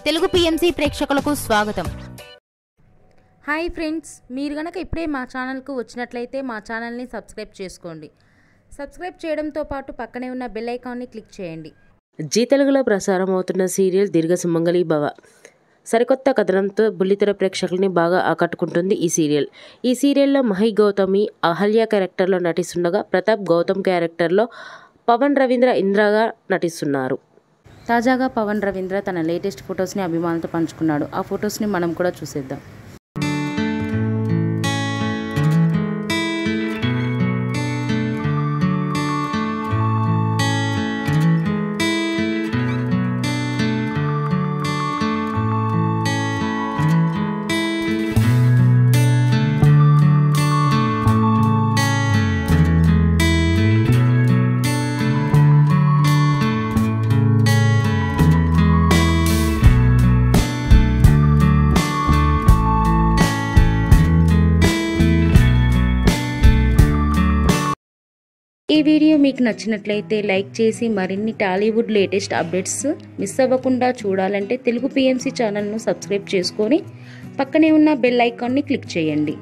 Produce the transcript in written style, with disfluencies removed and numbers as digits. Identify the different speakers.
Speaker 1: Telugu PMC ప్రేక్షకులకు స్వాగతం.
Speaker 2: Hi friends, మీరు గనక ఇప్పుడే మా ఛానల్కు వచ్చినట్లయితే మా ఛానల్ని సబ్స్క్రైబ్ చేసుకోండి. సబ్స్క్రైబ్ చేయడంతో పాటు పక్కనే ఉన్న బెల్ ఐకాన్ని క్లిక్ చేయండి.
Speaker 3: జీ తెలుగులో ప్రసారం అవుతున్న సీరియల్ దీర్ఘ సుమంగళి భవ సరికొత్త కథనంతో బుల్లితెర ప్రేక్షకుల్ని బాగా ఆకట్టుకుంటుంది ఈ సీరియల్. ఈ సీరియల్లో మహి గౌతమి అహల్య క్యారెక్టర్లో నటిస్తుండగా ప్రతాప్ గౌతమ్ క్యారెక్టర్లో పవన్ రవీంద్ర ఇంద్రగా నటిస్తున్నారు. తాజాగా పవన్ రవీంద్ర తన లేటెస్ట్ ఫొటోస్ని అభిమానులతో పంచుకున్నాడు. ఆ ఫొటోస్ని మనం కూడా చూసేద్దాం. ఈ వీడియో మీకు నచ్చినట్లయితే లైక్ చేసి మరిన్ని టాలీవుడ్ లేటెస్ట్ అప్డేట్స్ మిస్ అవ్వకుండా చూడాలంటే తెలుగు పిఎంసి ఛానల్ను సబ్స్క్రైబ్ చేసుకొని పక్కనే ఉన్న బెల్ ఐకాన్ని క్లిక్ చేయండి.